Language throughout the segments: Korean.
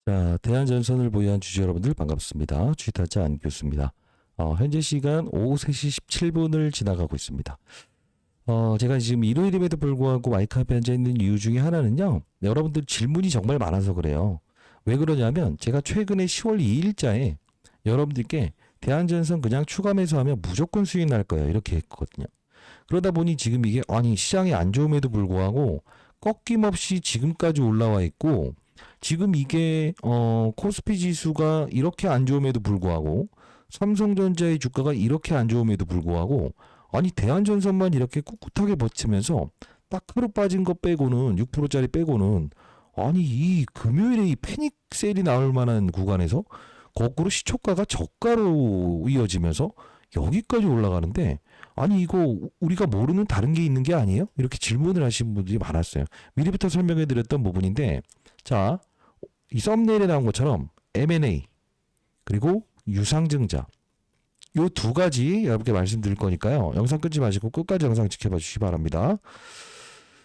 자, 대한전선을 보유한 주주 여러분들 반갑습니다. 주식타짜 안교수입니다. 현재 시간 오후 3시 17분을 지나가고 있습니다. 제가 지금 일요일임에도 불구하고 마이크 앞에 앉아있는 이유 중에 하나는요. 여러분들 질문이 정말 많아서 그래요. 왜 그러냐면 제가 최근에 10월 2일자에 여러분들께 대한전선 그냥 추가 매수하면 무조건 수익 날 거예요. 이렇게 했거든요. 그러다 보니 지금 이게 아니 시장이 안 좋음에도 불구하고 꺾임없이 지금까지 올라와 있고 지금 이게 코스피 지수가 이렇게 안 좋음에도 불구하고 삼성전자의 주가가 이렇게 안 좋음에도 불구하고 아니 대한전선만 이렇게 꿋꿋하게 버티면서 딱 하루 빠진 거 빼고는 6%짜리 빼고는 아니 이 금요일에 이 패닉 세일이 나올 만한 구간에서 거꾸로 시초가가 저가로 이어지면서 여기까지 올라가는데 아니 이거 우리가 모르는 다른 게 있는 게 아니에요? 이렇게 질문을 하신 분들이 많았어요. 미리부터 설명해 드렸던 부분인데 자, 이 썸네일에 나온 것처럼 M&A 그리고 유상증자 요 두 가지 여러분께 말씀드릴 거니까요. 영상 끊지 마시고 끝까지 영상 지켜봐 주시기 바랍니다.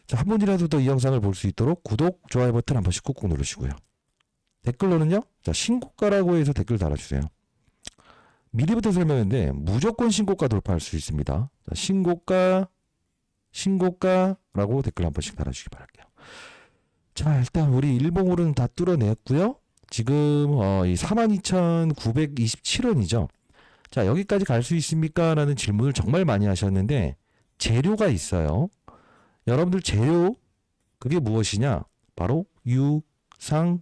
자, 한 분이라도 더 이 영상을 볼 수 있도록 구독, 좋아요 버튼 한 번씩 꾹꾹 누르시고요. 댓글로는요. 자, 신고가라고 해서 댓글 달아주세요. 미리부터 설명했는데 무조건 신고가 돌파할 수 있습니다. 자, 신고가라고 댓글 한 번씩 달아주시기 바랄게요. 자, 일단 우리 일봉으로는 다 뚫어냈고요. 지금 이 42,927원이죠. 자, 여기까지 갈 수 있습니까? 라는 질문을 정말 많이 하셨는데 재료가 있어요. 여러분들 재료 그게 무엇이냐? 바로 유상증자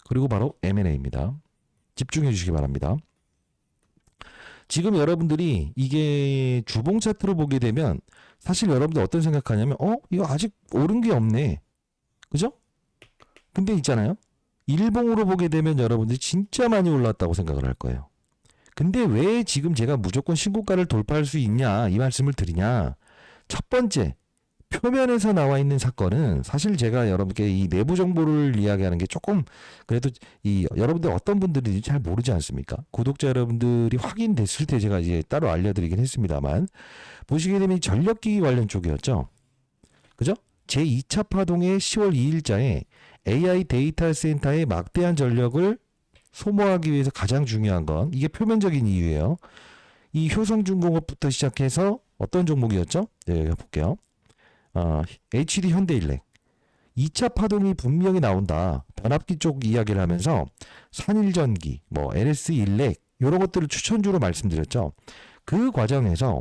그리고 바로 M&A입니다. 집중해 주시기 바랍니다. 지금 여러분들이 이게 주봉 차트로 보게 되면 사실 여러분들 어떤 생각하냐면 이거 아직 오른 게 없네. 그죠? 근데 있잖아요. 일봉으로 보게 되면 여러분들이 진짜 많이 올랐다고 생각을 할 거예요. 근데 왜 지금 제가 무조건 신고가를 돌파할 수 있냐 이 말씀을 드리냐. 첫 번째 표면에서 나와 있는 사건은 사실 제가 여러분께 이 내부 정보를 이야기하는 게 조금 그래도 이 여러분들 어떤 분들이 잘 모르지 않습니까? 구독자 여러분들이 확인됐을 때 제가 이제 따로 알려드리긴 했습니다만 보시게 되면 전력기기 관련 쪽이었죠. 그죠? 제2차 파동의 10월 2일자에 AI 데이터 센터의 막대한 전력을 소모하기 위해서 가장 중요한 건 이게 표면적인 이유예요. 이 효성중공업부터 시작해서 어떤 종목이었죠? 네, 볼게요. HD 현대일렉 2차 파동이 분명히 나온다. 변압기 쪽 이야기를 하면서 산일전기, LS 일렉 이런 것들을 추천주로 말씀드렸죠. 그 과정에서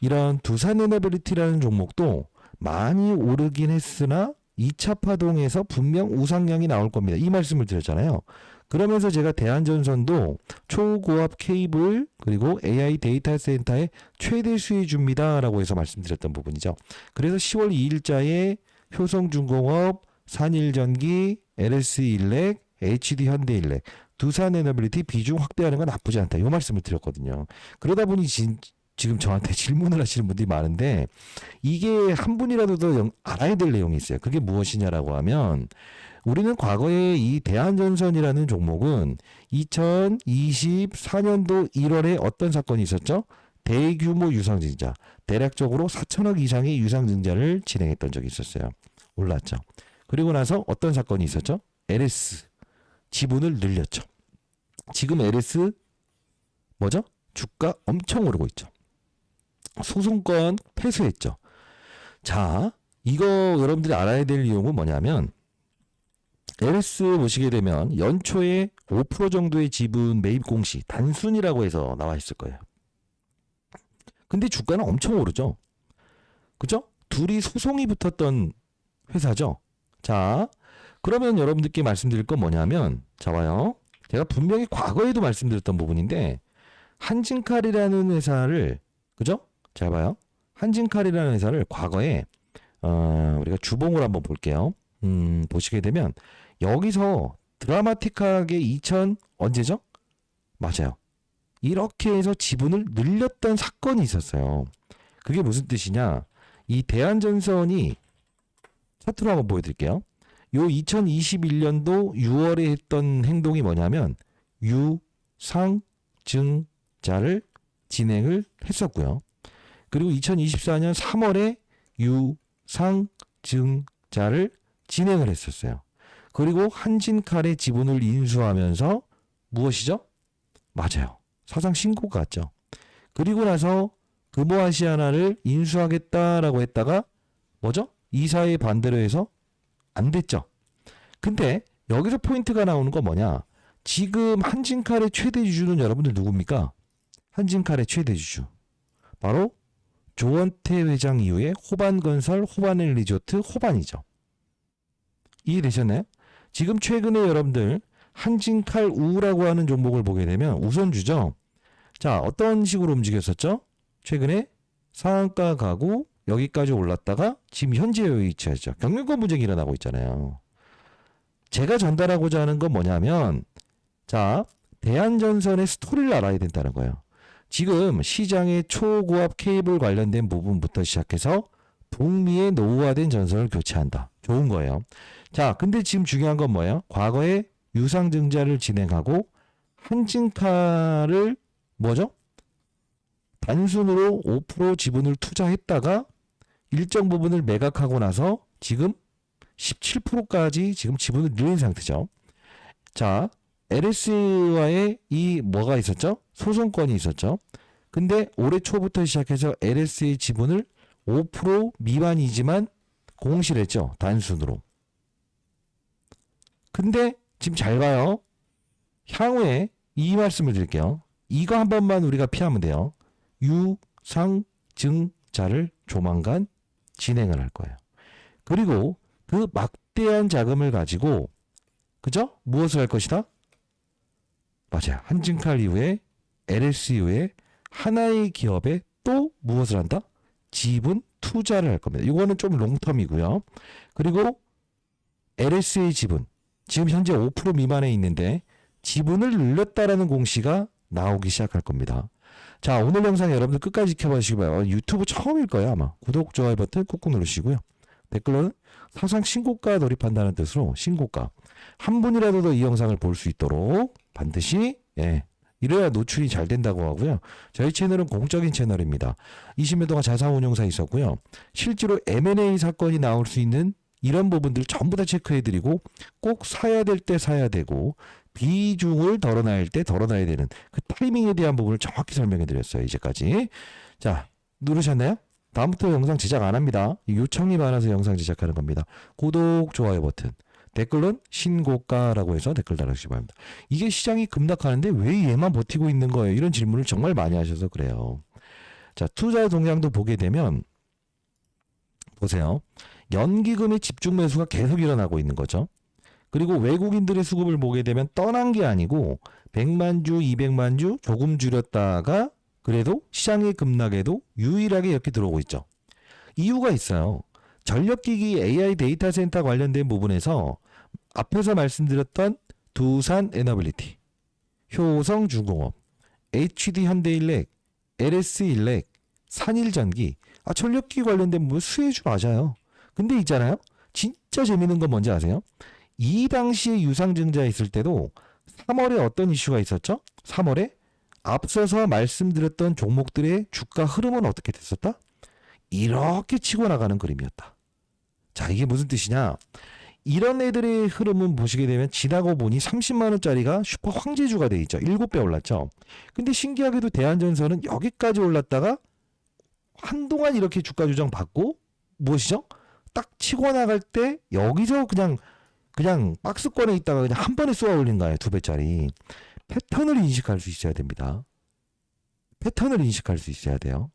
이런 두산에너빌리티라는 종목도 많이 오르긴 했으나 2차 파동에서 분명 우상향이 나올 겁니다. 이 말씀을 드렸잖아요. 그러면서 제가 대한전선도 초고압 케이블 그리고 AI 데이터 센터의 최대 수혜주입니다. 라고 해서 말씀드렸던 부분이죠. 그래서 10월 2일자에 효성중공업, 산일전기, LS일렉, HD현대일렉, 두산에너빌리티 비중 확대하는 건 나쁘지 않다. 이 말씀을 드렸거든요. 그러다 보니 지금 저한테 질문을 하시는 분들이 많은데 이게 한 분이라도 더 알아야 될 내용이 있어요. 그게 무엇이냐라고 하면 우리는 과거에 이 대한전선이라는 종목은 2024년도 1월에 어떤 사건이 있었죠? 대규모 유상증자, 대략적으로 4천억 이상의 유상증자를 진행했던 적이 있었어요. 올랐죠. 그리고 나서 어떤 사건이 있었죠? LS 지분을 늘렸죠. 지금 LS 뭐죠? 주가 엄청 오르고 있죠. 소송권 패소했죠. 자, 이거 여러분들이 알아야 될 내용은 뭐냐면 LS 보시게 되면 연초에 5% 정도의 지분 매입 공시 단순이라고 해서 나와 있을 거예요. 근데 주가는 엄청 오르죠. 그죠? 둘이 소송이 붙었던 회사죠. 자, 그러면 여러분들께 말씀드릴 건 뭐냐면 자 봐요. 제가 분명히 과거에도 말씀드렸던 부분인데 한진칼이라는 회사를 그죠? 잘 봐요. 한진칼이라는 회사를 과거에 우리가 주봉을 한번 볼게요. 보시게 되면 여기서 드라마틱하게 2000 언제죠? 맞아요. 이렇게 해서 지분을 늘렸던 사건이 있었어요. 그게 무슨 뜻이냐? 이 대한전선이 차트로 한번 보여드릴게요. 요 2021년도 6월에 했던 행동이 뭐냐면 유상증자를 진행을 했었고요. 그리고 2024년 3월에 유상증자를 진행을 했었어요. 그리고 한진칼의 지분을 인수하면서 무엇이죠? 맞아요. 사상 신고가 같죠. 그리고 나서 금호아시아나를 인수하겠다라고 했다가 뭐죠? 이사의 반대로 해서 안 됐죠. 근데 여기서 포인트가 나오는 건 뭐냐? 지금 한진칼의 최대 주주는 여러분들 누굽니까? 한진칼의 최대 주주. 바로 조원태 회장 이후에 호반건설, 호반앤리조트, 호반이죠. 이해되셨나요? 지금 최근에 여러분들 한진칼 우라고 하는 종목을 보게 되면 우선주죠. 자, 어떤 식으로 움직였었죠? 최근에 상한가 가고 여기까지 올랐다가 지금 현재 위치하죠. 경영권 분쟁이 일어나고 있잖아요. 제가 전달하고자 하는 건 뭐냐면, 자, 대한전선의 스토리를 알아야 된다는 거예요. 지금 시장의 초고압 케이블 관련된 부분부터 시작해서 북미의 노후화된 전선을 교체한다. 좋은 거예요. 자, 근데 지금 중요한 건 뭐예요? 과거에 유상증자를 진행하고 한진칼을 뭐죠? 단순으로 5% 지분을 투자했다가 일정 부분을 매각하고 나서 지금 17%까지 지금 지분을 늘린 상태죠. 자, LS와의 이 뭐가 있었죠? 소송권이 있었죠. 근데 올해 초부터 시작해서 LS의 지분을 5% 미만이지만 공실했죠. 단순으로. 근데 지금 잘 봐요. 향후에 이 말씀을 드릴게요. 이거 한 번만 우리가 피하면 돼요. 유상증자를 조만간 진행을 할 거예요. 그리고 그 막대한 자금을 가지고 그죠? 무엇을 할 것이다? 맞아요. 한진칼 이후에 LS 이후에 하나의 기업에 또 무엇을 한다? 지분 투자를 할 겁니다. 이거는 좀 롱텀이고요. 그리고 LS의 지분 지금 현재 5% 미만에 있는데 지분을 늘렸다라는 공시가 나오기 시작할 겁니다. 자, 오늘 영상 여러분들 끝까지 지켜봐주시기 바랍니다. 유튜브 처음일 거예요 아마. 구독, 좋아요 버튼 꾹꾹 누르시고요. 댓글로는 사상 신고가 돌입한다는 뜻으로 신고가 한 분이라도 더 이 영상을 볼 수 있도록 반드시 이래야 노출이 잘 된다고 하고요. 저희 채널은 공적인 채널입니다. 20년 동안 자산운용사 있었고요. 실제로 M&A 사건이 나올 수 있는 이런 부분들 전부 다 체크해드리고 꼭 사야 될 때 사야 되고 비중을 덜어놔야 할 때 덜어놔야 되는 그 타이밍에 대한 부분을 정확히 설명해드렸어요. 이제까지. 자, 누르셨나요? 다음부터 영상 제작 안 합니다. 요청이 많아서 영상 제작하는 겁니다. 구독, 좋아요 버튼. 댓글은 신고가라고 해서 댓글 달아주시기 바랍니다. 이게 시장이 급락하는데 왜 얘만 버티고 있는 거예요? 이런 질문을 정말 많이 하셔서 그래요. 자, 투자 동향도 보게 되면 보세요. 연기금의 집중 매수가 계속 일어나고 있는 거죠. 그리고 외국인들의 수급을 보게 되면 떠난 게 아니고 100만 주, 200만 주 조금 줄였다가 그래도 시장의 급락에도 유일하게 이렇게 들어오고 있죠. 이유가 있어요. 전력기기 AI 데이터 센터 관련된 부분에서 앞에서 말씀드렸던 두산 에너빌리티, 효성중공업, HD 현대일렉, LS일렉, 산일전기, 전력기기 관련된 부분 수혜주 맞아요. 근데 있잖아요. 진짜 재밌는 건 뭔지 아세요? 이 당시에 유상증자 있을 때도 3월에 어떤 이슈가 있었죠? 3월에 앞서서 말씀드렸던 종목들의 주가 흐름은 어떻게 됐었다? 이렇게 치고 나가는 그림이었다. 자, 이게 무슨 뜻이냐? 이런 애들의 흐름은 보시게 되면 지나고 보니 30만 원짜리가 슈퍼 황제주가 돼 있죠. 7배 올랐죠. 근데 신기하게도 대한전선은 여기까지 올랐다가 한동안 이렇게 주가 조정 받고 무엇이죠? 딱 치고 나갈 때 여기서 그냥 박스권에 있다가 그냥 한 번에 쏘아 올린 거예요. 2배짜리. 패턴을 인식할 수 있어야 됩니다. 패턴을 인식할 수 있어야 돼요.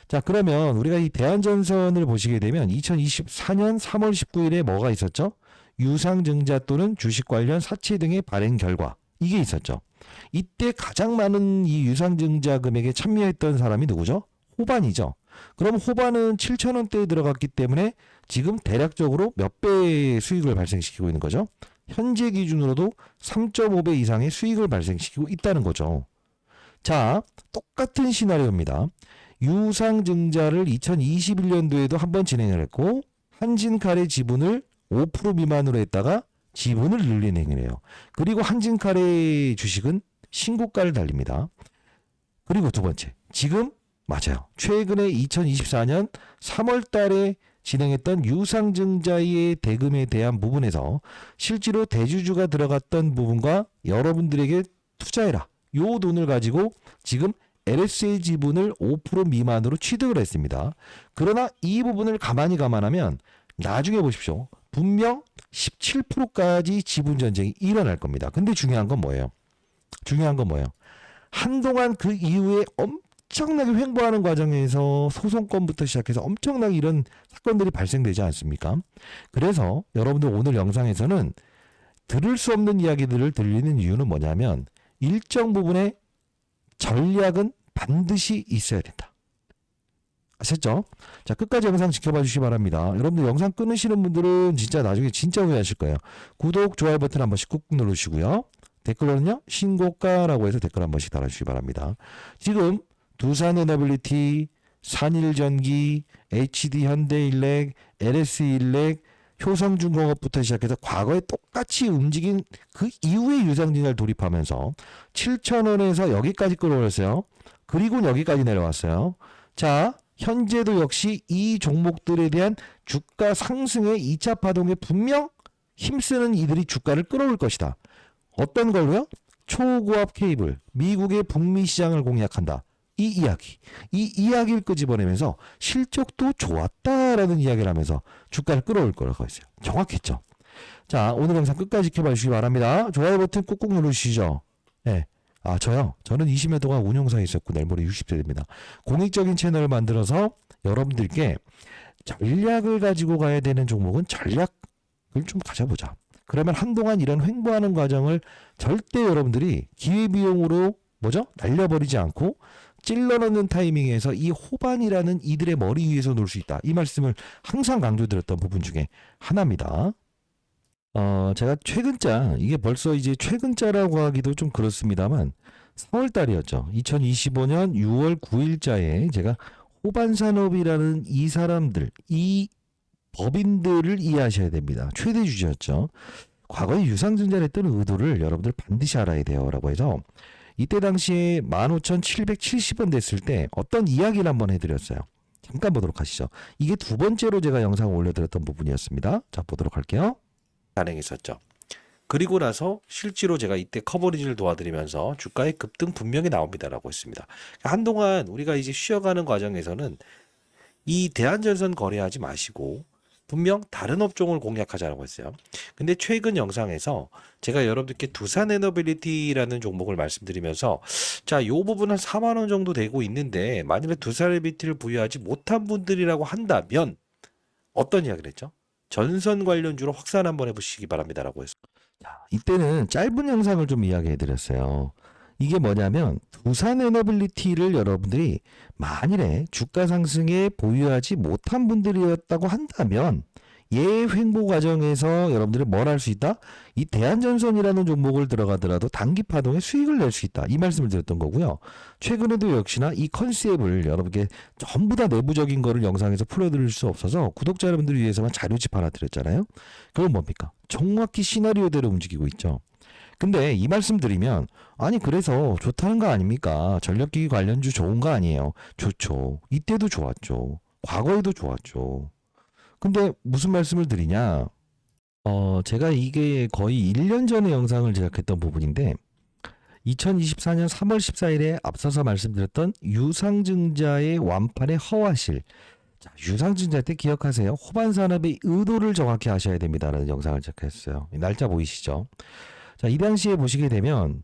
자, 그러면 우리가 이 대한전선을 보시게 되면 2024년 3월 19일에 뭐가 있었죠? 유상증자 또는 주식 관련 사채 등의 발행 결과. 이게 있었죠. 이때 가장 많은 이 유상증자 금액에 참여했던 사람이 누구죠? 호반이죠. 그럼 호반은 7,000원대에 들어갔기 때문에 지금 대략적으로 몇 배의 수익을 발생시키고 있는 거죠? 현재 기준으로도 3.5배 이상의 수익을 발생시키고 있다는 거죠. 자, 똑같은 시나리오입니다. 유상증자를 2021년도에도 한번 진행을 했고 한진칼의 지분을 5% 미만으로 했다가 지분을 늘린 행위래요. 그리고 한진칼의 주식은 신고가를 달립니다. 그리고 두 번째, 지금 맞아요. 최근에 2024년 3월 달에 진행했던 유상증자의 대금에 대한 부분에서 실제로 대주주가 들어갔던 부분과 여러분들에게 투자해라. 요 돈을 가지고 지금 LS의 지분을 5% 미만으로 취득을 했습니다. 그러나 이 부분을 가만히 감안하면 나중에 보십시오. 분명 17%까지 지분 전쟁이 일어날 겁니다. 근데 중요한 건 뭐예요? 한동안 그 이후에 엄청나게 횡보하는 과정에서 소송권부터 시작해서 엄청나게 이런 사건들이 발생되지 않습니까? 그래서 여러분들 오늘 영상에서는 들을 수 없는 이야기들을 들리는 이유는 뭐냐면 일정 부분의 전략은 반드시 있어야 된다. 아셨죠? 자, 끝까지 영상 지켜봐 주시기 바랍니다. 여러분들 영상 끊으시는 분들은 진짜 나중에 진짜 후회하실 거예요. 구독, 좋아요 버튼 한 번씩 꾹 누르시고요. 댓글로는요, 신고가라고 해서 댓글 한 번씩 달아주시기 바랍니다. 지금 두산에너빌리티, 산일전기, HD현대일렉, LS일렉, 효성중공업부터 시작해서 과거에 똑같이 움직인 그 이후에 유상증자를 돌입하면서 7,000원에서 여기까지 끌어올렸어요. 그리고 여기까지 내려왔어요. 자, 현재도 역시 이 종목들에 대한 주가 상승의 2차 파동에 분명 힘쓰는 이들이 주가를 끌어올 것이다. 어떤 걸로요? 초고압 케이블, 미국의 북미 시장을 공략한다. 이 이야기를 끄집어내면서 실적도 좋았다라는 이야기를 하면서 주가를 끌어올 거라고 했어요. 정확했죠? 자, 오늘 영상 끝까지 지켜봐 주시기 바랍니다. 좋아요 버튼 꾹꾹 누르시죠. 네. 저는 20년 동안 운용사에 있었고 내일 모레 60세 됩니다. 공익적인 채널을 만들어서 여러분들께 전략을 가지고 가야 되는 종목은 전략을 좀 가져보자. 그러면 한동안 이런 횡보하는 과정을 절대 여러분들이 기회비용으로 날려버리지 않고 찔러넣는 타이밍에서 이 호반이라는 이들의 머리 위에서 놀 수 있다. 이 말씀을 항상 강조드렸던 부분 중에 하나입니다. 제가 최근자, 이게 벌써 이제 최근자라고 하기도 좀 그렇습니다만 4월달이었죠. 2025년 6월 9일자에 제가 호반산업이라는 이 사람들, 이 법인들을 이해하셔야 됩니다. 최대 주주였죠. 과거에 유상증자를 했던 의도를 여러분들 반드시 알아야 돼요. 라고 해서 이때 당시에 15,770원 됐을 때 어떤 이야기를 한번 해드렸어요. 잠깐 보도록 하시죠. 이게 두 번째로 제가 영상을 올려드렸던 부분이었습니다. 자, 보도록 할게요. 가능했었죠. 그리고 나서 실제로 제가 이때 커버리지를 도와드리면서 주가의 급등 분명히 나옵니다라고 했습니다. 한동안 우리가 이제 쉬어가는 과정에서는 이 대한전선 거래하지 마시고 분명 다른 업종을 공략하자라고 했어요. 근데 최근 영상에서 제가 여러분들께 두산에너빌리티라는 종목을 말씀드리면서 자, 요 부분 한 4만 원 정도 되고 있는데 만일에 두산에너빌리티를 부여하지 못한 분들이라고 한다면 어떤 이야기를 했죠? 전선 관련주로 확산 한번 해보시기 바랍니다라고 했어요. 자, 이때는 짧은 영상을 좀 이야기해 드렸어요. 이게 뭐냐면 두산에너빌리티를 여러분들이 만일에 주가 상승에 보유하지 못한 분들이었다고 한다면 횡보 과정에서 여러분들이 뭘 할 수 있다? 이 대한전선이라는 종목을 들어가더라도 단기 파동에 수익을 낼 수 있다. 이 말씀을 드렸던 거고요. 최근에도 역시나 이 컨셉을 여러분께 전부 다 내부적인 거를 영상에서 풀어드릴 수 없어서 구독자 여러분들을 위해서만 자료집 하나 드렸잖아요. 그건 뭡니까? 정확히 시나리오대로 움직이고 있죠. 근데 이 말씀 드리면 아니 그래서 좋다는 거 아닙니까? 전력기기 관련주 좋은 거 아니에요? 좋죠. 이때도 좋았죠. 과거에도 좋았죠. 근데 무슨 말씀을 드리냐? 제가 이게 거의 1년 전에 영상을 제작했던 부분인데 2024년 3월 14일에 앞서서 말씀드렸던 유상증자의 완판의 허와실. 자, 유상증자 때 기억하세요. 호반산업의 의도를 정확히 아셔야 됩니다라는 영상을 제작했어요. 날짜 보이시죠? 자, 이 당시에 보시게 되면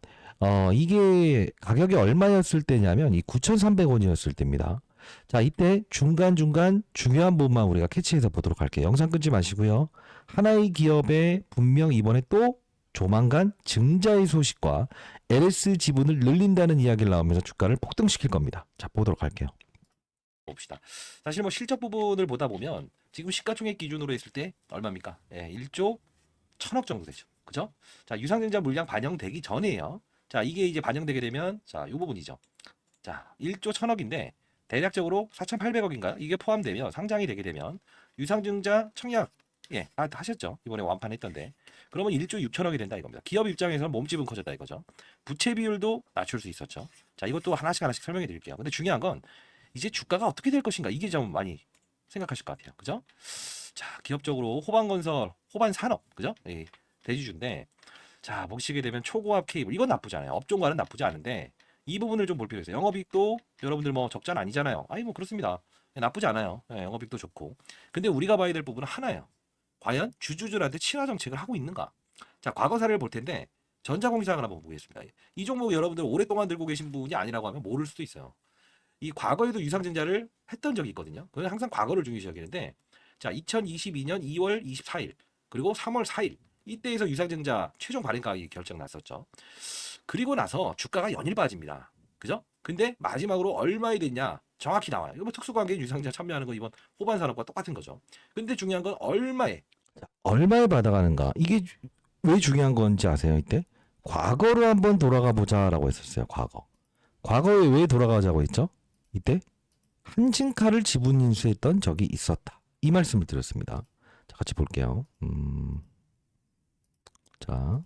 이게 가격이 얼마였을 때냐면 이 9,300원이었을 때입니다. 자, 이때 중간중간 중요한 부분만 우리가 캐치해서 보도록 할게요. 영상 끊지 마시고요. 하나의 기업에 분명 이번에 또 조만간 증자의 소식과 LS 지분을 늘린다는 이야기를 나오면서 주가를 폭등시킬 겁니다. 자, 보도록 할게요. 봅시다. 사실 뭐 실적 부분을 보다 보면 지금 시가총액 기준으로 했을 때 얼마입니까? 1조 1,000억 정도 되죠. 그죠? 자, 유상증자 물량 반영되기 전이에요. 자, 이게 이제 반영되게 되면 자, 이 부분이죠. 자, 1조 1,000억인데 대략적으로 4,800억인가요? 이게 포함되면 상장이 되게 되면 유상증자 청약 다 하셨죠. 이번에 완판했던데. 그러면 1조 6천억이 된다 이겁니다. 기업 입장에서는 몸집은 커졌다 이거죠. 부채 비율도 낮출 수 있었죠. 자, 이것도 하나씩 설명해 드릴게요. 근데 중요한 건 이제 주가가 어떻게 될 것인가 이게 좀 많이 생각하실 것 같아요. 그죠? 자, 기업적으로 호반건설, 호반산업, 그죠? 대주주인데, 자, 보시게 되면 초고압 케이블, 이건 나쁘지 않아요. 업종과는 나쁘지 않은데, 이 부분을 좀 볼 필요가 있어요. 영업이익도 여러분들 뭐 적자는 아니잖아요. 아니, 뭐 그렇습니다. 나쁘지 않아요. 영업이익도 좋고. 근데 우리가 봐야 될 부분은 하나예요. 과연 주주들한테 친화 정책을 하고 있는가? 자, 과거 사례를 볼 텐데, 전자공시장을 한번 보겠습니다. 이 종목 여러분들 오랫동안 들고 계신 분이 아니라고 하면 모를 수도 있어요. 이 과거에도 유상증자를 했던 적이 있거든요. 그건 항상 과거를 중요시 여기는데, 자, 2022년 2월 24일 그리고 3월 4일 이때에서 유상증자 최종 발행가격이 결정 났었죠. 그리고 나서 주가가 연일 빠집니다. 그죠? 근데 마지막으로 얼마에 됐냐 정확히 나와요. 이거 뭐 특수관계인 유상증자 참여하는 거 이번 호반 산업과 똑같은 거죠. 근데 중요한 건 얼마에. 얼마에 받아가는가? 이게 왜 중요한 건지 아세요? 이때 과거로 한번 돌아가 보자라고 했었어요. 과거에 왜 돌아가자고 했죠? 이때 한진카를 지분 인수했던 적이 있었다. 이 말씀을 드렸습니다. 자, 같이 볼게요. 자,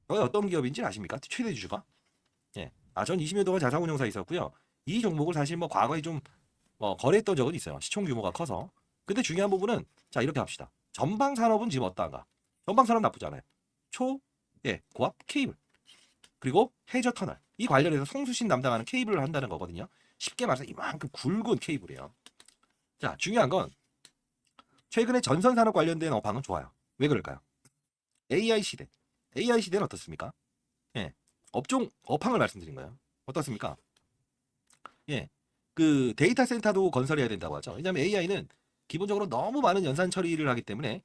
어떤 기업인지 아십니까? 최대 주주가? 예. 전 20년 동안 자산운용사에 있었고요. 이 종목을 사실 뭐 과거에 좀 거래했던 적은 있어요. 시총 규모가 커서. 근데 중요한 부분은 자, 이렇게 합시다. 전방 산업은 지금 어떠한가? 전방 산업 나쁘지 않아요. 고압 케이블. 그리고 해저 터널. 이 관련해서 송수신 담당하는 케이블을 한다는 거거든요. 쉽게 말해서 이만큼 굵은 케이블이에요. 자, 중요한 건 최근에 전선 산업 관련된 업황은 좋아요. 왜 그럴까요? AI 시대. AI 시대는 어떻습니까? 예. 업황을 말씀드린 거예요. 어떻습니까? 예. 그 데이터 센터도 건설해야 된다고 하죠. 왜냐하면 AI는 기본적으로 너무 많은 연산 처리를 하기 때문에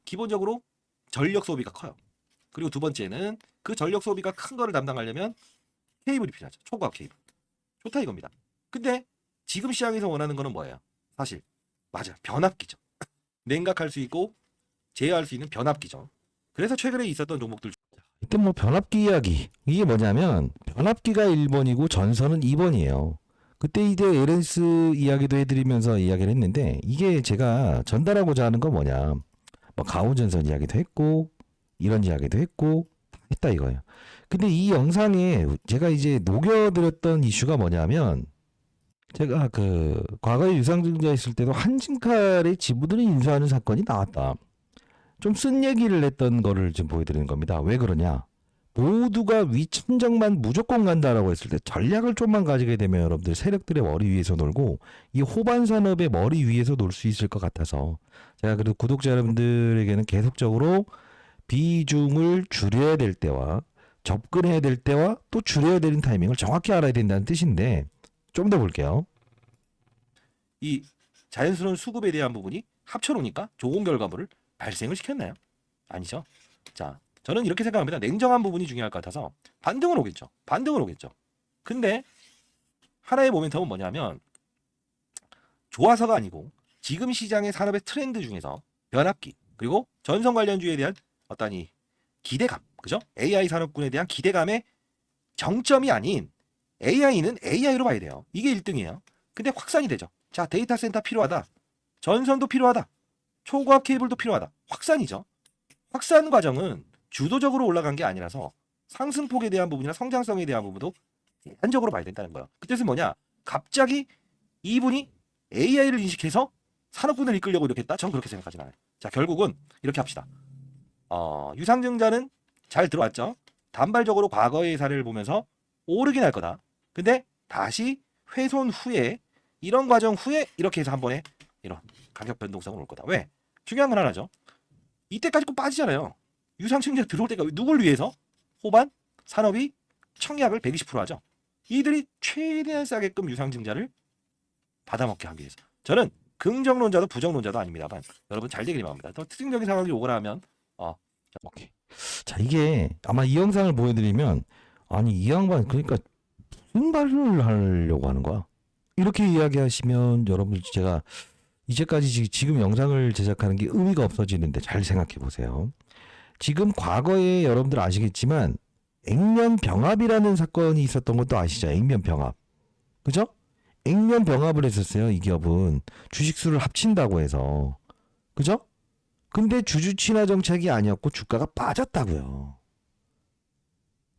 기본적으로 전력 소비가 커요. 그리고 두 번째는 그 전력 소비가 큰 거를 담당하려면 케이블이 필요하죠. 초고압 케이블. 좋다 이겁니다. 근데 지금 시장에서 원하는 거는 뭐예요? 사실 맞아요. 변압기죠. 냉각할 수 있고 제어할 수 있는 변압기죠. 그래서 최근에 있었던 종목들 이때 뭐 변압기 이야기. 이게 뭐냐면 변압기가 1번이고 전선은 2번이에요. 그때 이제 LS 이야기도 해드리면서 이야기를 했는데 이게 제가 전달하고자 하는 건 뭐냐. 뭐 가오전선 이야기도 했고 이런 이야기도 했고 했다 이거예요. 근데 이 영상에 제가 이제 녹여드렸던 이슈가 뭐냐면 제가 그 과거에 유상증자 있을 때도 한진칼의 지분을 인수하는 사건이 나왔다. 좀 쓴 얘기를 했던 거를 지금 보여드리는 겁니다. 왜 그러냐? 모두가 위천정만 무조건 간다라고 했을 때 전략을 좀만 가지게 되면 여러분들 세력들의 머리 위에서 놀고 이 호반 산업의 머리 위에서 놀 수 있을 것 같아서 제가 그래도 구독자 여러분들에게는 계속적으로 비중을 줄여야 될 때와 접근해야 될 때와 또 줄여야 되는 타이밍을 정확히 알아야 된다는 뜻인데 좀 더 볼게요. 이 자연스러운 수급에 대한 부분이 합쳐놓으니까 좋은 결과물을 발생을 시켰나요? 아니죠. 자, 저는 이렇게 생각합니다. 냉정한 부분이 중요할 것 같아서 반등은 오겠죠. 반등은 오겠죠. 근데 하나의 모멘텀은 뭐냐면 좋아서가 아니고 지금 시장의 산업의 트렌드 중에서 변압기 그리고 전선 관련주에 대한 어떤 이 기대감, 그죠? AI 산업군에 대한 기대감의 정점이 아닌 AI는 AI로 봐야 돼요. 이게 1등이에요. 근데 확산이 되죠. 자, 데이터 센터 필요하다. 전선도 필요하다. 초고압 케이블도 필요하다. 확산이죠. 확산 과정은 주도적으로 올라간 게 아니라서 상승폭에 대한 부분이나 성장성에 대한 부분도 제한적으로 봐야 된다는 거예요. 그 뜻은 뭐냐? 갑자기 이분이 AI를 인식해서 산업군을 이끌려고 이렇게 했다? 전 그렇게 생각하진 않아요. 자, 결국은 이렇게 합시다. 유상증자는 잘 들어왔죠. 단발적으로 과거의 사례를 보면서 오르긴 할 거다. 근데 다시 훼손 후에 이런 과정 후에 이렇게 해서 한 번에 이런 가격 변동성을 올 거다. 왜? 중요한 건 하나죠. 이때까지 꼭 빠지잖아요. 유상증자 들어올 때가 누굴 위해서? 호반 산업이 청약을 120% 하죠. 이들이 최대한 싸게끔 유상증자를 받아먹게 하기 위해서. 저는 긍정론자도 부정론자도 아닙니다만 여러분 잘 되기를 바랍니다. 더 특징적인 상황이 오거나 하면 오케이. 자, 이게 아마 이 영상을 보여드리면 아니 이 양반 그러니까 무슨 말을 하려고 하는 거야? 이렇게 이야기하시면 여러분 제가 이제까지 지금 영상을 제작하는 게 의미가 없어지는데 잘 생각해 보세요. 지금 과거에 여러분들 아시겠지만 액면 병합이라는 사건이 있었던 것도 아시죠? 액면 병합. 그죠? 액면 병합을 했었어요. 이 기업은 주식수를 합친다고 해서. 그죠? 근데 주주 친화 정책이 아니었고 주가가 빠졌다고요.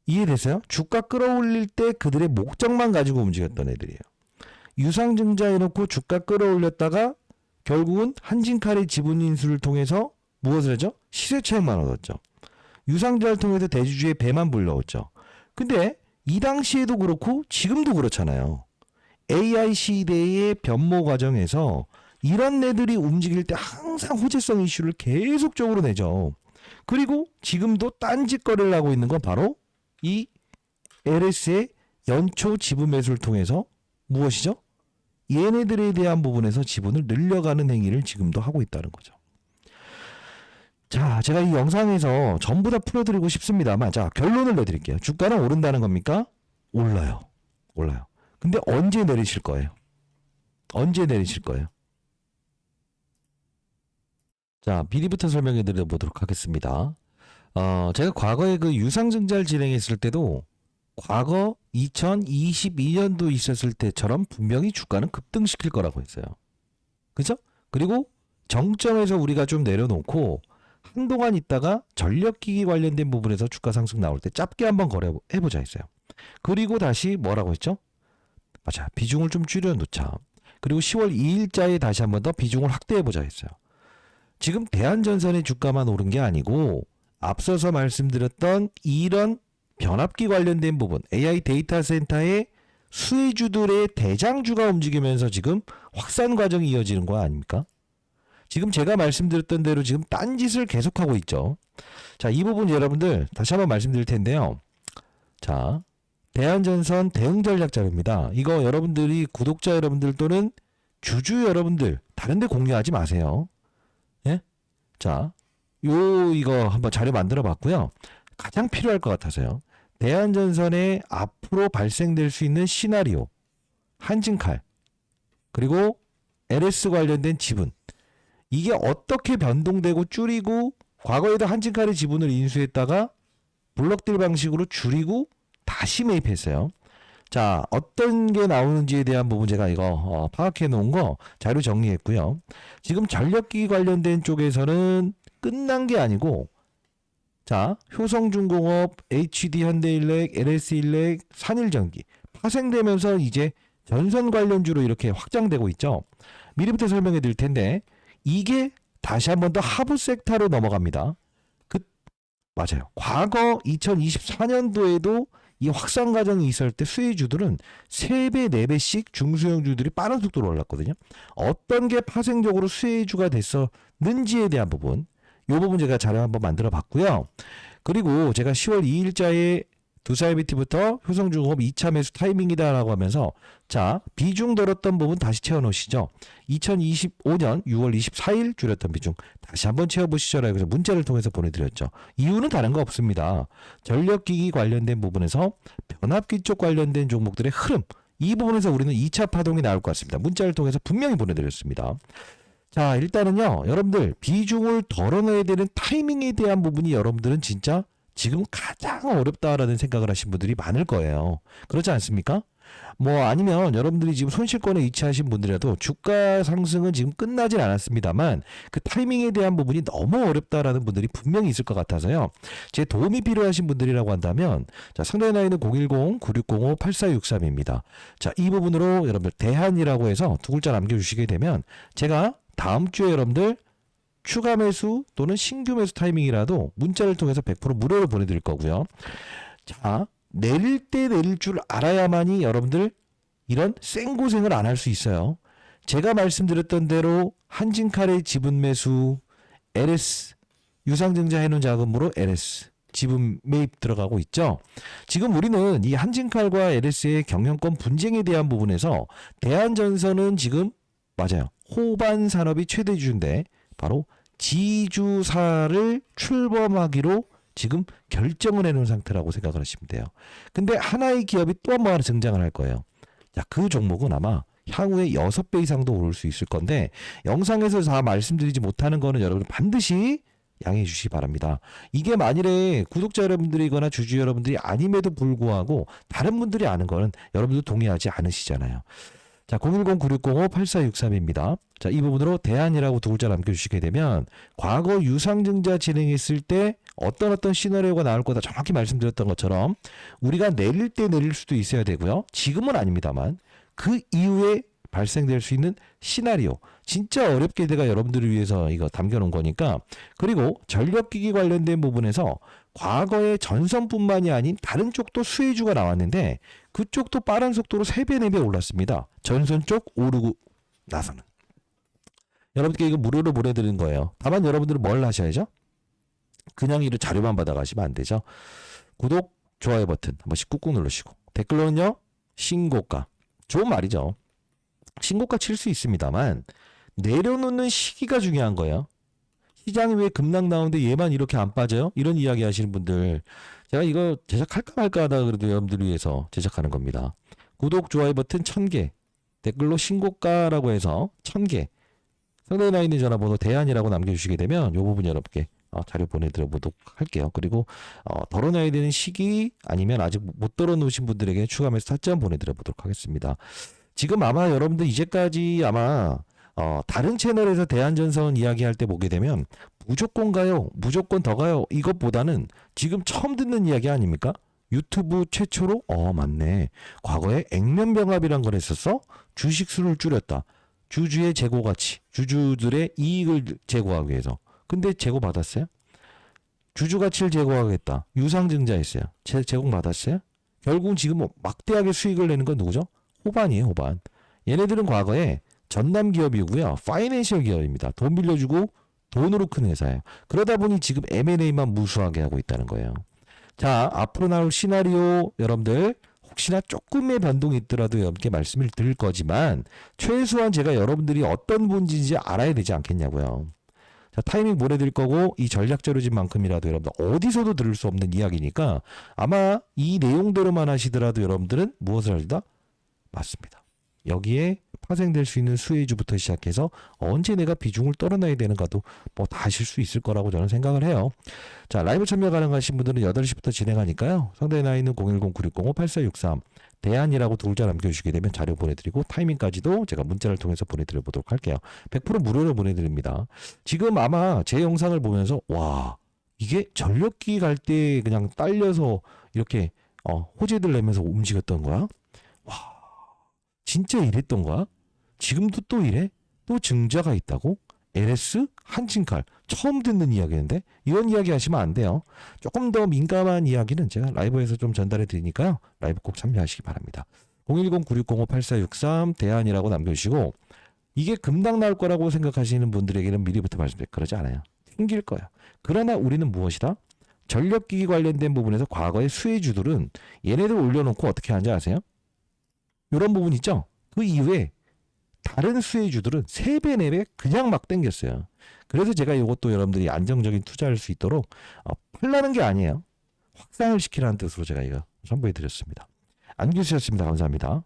이해되세요? 주가 끌어올릴 때 그들의 목적만 가지고 움직였던 애들이에요. 유상증자 해놓고 주가 끌어올렸다가 결국은 한진칼의 지분 인수를 통해서 무엇을 하죠? 시세 차익만 얻었죠. 유상증자를 통해서 대주주의 배만 불러왔죠. 근데 이 당시에도 그렇고 지금도 그렇잖아요. AI 시대의 변모 과정에서 이런 애들이 움직일 때 항상 호재성 이슈를 계속적으로 내죠. 그리고 지금도 딴짓 거래를 하고 있는 건 바로 이 LS의 연초 지분 매수를 통해서 무엇이죠? 얘네들에 대한 부분에서 지분을 늘려가는 행위를 지금도 하고 있다는 거죠. 자, 제가 이 영상에서 전부 다 풀어드리고 싶습니다만, 자, 결론을 내드릴게요. 주가는 오른다는 겁니까? 올라요. 올라요. 근데 언제 내리실 거예요? 언제 내리실 거예요? 자, 미리부터 설명해 드려보도록 하겠습니다. 제가 과거에 그 유상증자를 진행했을 때도 과거 2022년도 있었을 때처럼 분명히 주가는 급등시킬 거라고 했어요. 그죠? 그리고 정점에서 우리가 좀 내려놓고 한동안 있다가 전력기기 관련된 부분에서 주가 상승 나올 때 짧게 한번 거래해보자 했어요. 그리고 다시 뭐라고 했죠? 맞아. 비중을 좀 줄여놓자. 그리고 10월 2일자에 다시 한번 더 비중을 확대해보자 했어요. 지금 대한전선의 주가만 오른 게 아니고 앞서서 말씀드렸던 이런 변압기 관련된 부분, AI 데이터 센터의 수혜주들의 대장주가 움직이면서 지금 확산 과정이 이어지는 거 아닙니까? 지금 제가 말씀드렸던 대로 지금 딴짓을 계속하고 있죠. 자, 이 부분 여러분들 다시 한번 말씀드릴 텐데요. 자, 대한전선 대응 전략 자료입니다. 이거 여러분들이 구독자 여러분들 또는 주주 여러분들 다른 데 공유하지 마세요. 예? 자, 이거 한번 자료 만들어 봤고요. 가장 필요할 것 같아서요. 대한전선에 앞으로 발생될 수 있는 시나리오, 한진칼, 그리고 LS 관련된 지분, 이게 어떻게 변동되고 줄이고, 과거에도 한진칼의 지분을 인수했다가 블록딜 방식으로 줄이고 다시 매입했어요. 자, 어떤 게 나오는지에 대한 부분 제가 이거 파악해 놓은 거 자료 정리했고요. 지금 전력기기 관련된 쪽에서는 끝난 게 아니고, 자, 효성중공업, HD 현대일렉, LS일렉, 산일전기 파생되면서 이제 전선 관련주로 이렇게 확장되고 있죠. 미리부터 설명해 드릴 텐데, 이게 다시 한번 더 하부 섹터로 넘어갑니다. 맞아요. 과거 2024년도에도 이 확산 과정이 있을 때 수혜주들은 3배, 4배씩 중소형주들이 빠른 속도로 올랐거든요. 어떤 게 파생적으로 수혜주가 됐었는지에 대한 부분, 이 부분 제가 자료 한번 만들어 봤고요. 그리고 제가 10월 2일자에 두사이비티부터 효성중공업 2차 매수 타이밍이다라고 하면서, 자, 비중 들었던 부분 다시 채워놓으시죠. 2025년 6월 24일 줄였던 비중 다시 한번 채워보시죠라고 해서 문자를 통해서 보내드렸죠. 이유는 다른 거 없습니다. 전력기기 관련된 부분에서 변압기 쪽 관련된 종목들의 흐름, 이 부분에서 우리는 2차 파동이 나올 것 같습니다. 문자를 통해서 분명히 보내드렸습니다. 자, 일단은요, 여러분들 비중을 덜어내야 되는 타이밍에 대한 부분이 여러분들은 진짜 지금 가장 어렵다라는 생각을 하신 분들이 많을 거예요. 그렇지 않습니까? 뭐 아니면 여러분들이 지금 손실권에 위치하신 분들이라도 주가 상승은 지금 끝나진 않았습니다만 그 타이밍에 대한 부분이 너무 어렵다라는 분들이 분명히 있을 것 같아서요. 제 도움이 필요하신 분들이라고 한다면, 자, 상단에 나와 있는 010-9605-8463입니다. 자, 이 부분으로 여러분들 대한이라고 해서 두 글자 남겨주시게 되면 제가 다음 주에 여러분들 추가 매수 또는 신규 매수 타이밍이라도 문자를 통해서 100% 무료로 보내드릴 거고요. 자, 내릴 때 내릴 줄 알아야만이 여러분들 이런 생고생을 안 할 수 있어요. 제가 말씀드렸던 대로 한진칼의 지분 매수, LS, 유상증자 해놓은 자금으로 LS, 지분 매입 들어가고 있죠. 지금 우리는 이 한진칼과 LS의 경영권 분쟁에 대한 부분에서 대한전선은 지금 맞아요. 호반 산업이 최대주인데 바로 지주사를 출범하기로 지금 결정을 해놓은 상태라고 생각을 하시면 돼요. 근데 하나의 기업이 또 한 번 하나 등장을 할 거예요. 자, 그 종목은 아마 향후에 6배 이상도 오를 수 있을 건데 영상에서 다 말씀드리지 못하는 거는 여러분 반드시 양해해 주시기 바랍니다. 이게 만일에 구독자 여러분들이거나 주주 여러분들이 아님에도 불구하고 다른 분들이 아는 거는 여러분도 동의하지 않으시잖아요. 자, 010-9605-8463입니다. 자, 이 부분으로 대안이라고 두 글자 남겨주시게 되면 과거 유상증자 진행했을 때 어떤 시나리오가 나올 거다 정확히 말씀드렸던 것처럼 우리가 내릴 때 내릴 수도 있어야 되고요. 지금은 아닙니다만 그 이후에 발생될 수 있는 시나리오 진짜 어렵게 내가 여러분들을 위해서 이거 담겨놓은 거니까. 그리고 전력기기 관련된 부분에서 과거의 전선뿐만이 아닌 다른 쪽도 수혜주가 나왔는데 그쪽도 빠른 속도로 3배 4배 올랐습니다. 전선 쪽 오르고 나서는. 여러분께 이거 무료로 보내드리는 거예요. 다만 여러분들은 뭘 하셔야죠? 그냥 이런 자료만 받아가시면 안 되죠. 구독, 좋아요 버튼 한 번씩 꾹꾹 누르시고 댓글로는요. 신고가. 좋은 말이죠. 신고가 칠 수 있습니다만 내려놓는 시기가 중요한 거예요. 시장이 왜 급락 나오는데 얘만 이렇게 안 빠져요? 이런 이야기 하시는 분들 제가 이거 제작할까 말까 하다가 그래도 여러분들을 위해서 제작하는 겁니다. 구독, 좋아요 버튼 1000개 댓글로 신고가라고 해서 1000개 상단에 나 있는 전화번호 대안이라고 남겨주시게 되면 이 부분 여러분께 자료 보내드려보도록 할게요. 그리고 덜어놔야 되는 시기 아니면 아직 못 덜어놓으신 분들에게 추가 메시지 타점 보내드려보도록 하겠습니다. 지금 아마 여러분들 이제까지 아마 다른 채널에서 대한전선 이야기할 때 보게 되면 무조건 가요, 무조건 더 가요 이것보다는 지금 처음 듣는 이야기 아닙니까? 유튜브 최초로 맞네. 과거에 액면병합이란 걸 했었어. 주식수를 줄였다. 주주의 재고 가치, 주주들의 이익을 제고하기 위해서. 근데 제고 받았어요? 주주 가치를 제고하겠다. 유상증자했어요. 제공 받았어요? 결국은 지금 막대하게 수익을 내는 건 누구죠? 호반이에요, 호반. 얘네들은 과거에 전남 기업이고요. 파이낸셜 기업입니다. 돈 빌려주고 돈으로 큰 회사예요. 그러다 보니 지금 M&A만 무수하게 하고 있다는 거예요. 자, 앞으로 나올 시나리오 여러분들 혹시나 조금의 변동이 있더라도 여러분께 말씀을 드릴 거지만 최소한 제가 여러분들이 어떤 분인지 알아야 되지 않겠냐고요. 자, 타이밍 보내드릴 거고 이 전략 자료진 만큼이라도 여러분들 어디서도 들을 수 없는 이야기니까 아마 이 내용대로만 하시더라도 여러분들은 무엇을 하시다? 맞습니다. 여기에 파생될 수 있는 수혜주부터 시작해서 언제 내가 비중을 떨어놔야 되는가도 뭐 다 하실 수 있을 거라고 저는 생각을 해요. 자, 라이브 참여 가능하신 분들은 8시부터 진행하니까요. 상단에 나 있는 010-9605-8463 대안이라고 두 글자 남겨주시게 되면 자료 보내드리고 타이밍까지도 제가 문자를 통해서 보내드려보도록 할게요. 100% 무료로 보내드립니다. 지금 아마 제 영상을 보면서 와 이게 전력기 갈 때 그냥 딸려서 이렇게 호재들 내면서 움직였던 거야? 와 진짜 이랬던 거야? 지금도 또 이래? 또 증자가 있다고? LS? 한진칼 처음 듣는 이야기인데 이런 이야기 하시면 안 돼요. 조금 더 민감한 이야기는 제가 라이브에서 좀 전달해 드리니까요. 라이브 꼭 참여하시기 바랍니다. 010-9605-8463 대안이라고 남겨주시고 이게 금방 나올 거라고 생각하시는 분들에게는 미리부터 말씀드릴게요. 그러지 않아요. 튕길 거야. 그러나 우리는 무엇이다? 전력기기 관련된 부분에서 과거의 수혜주들은 얘네들 올려놓고 어떻게 하는지 아세요? 이런 부분 있죠? 그 이후에 다른 수혜주들은 3배, 4배 그냥 막 땡겼어요. 그래서 제가 이것도 여러분들이 안정적인 투자할 수 있도록 팔라는 게 아니에요. 확산을 시키라는 뜻으로 제가 이거 선보해 드렸습니다. 안규수였습니다. 감사합니다.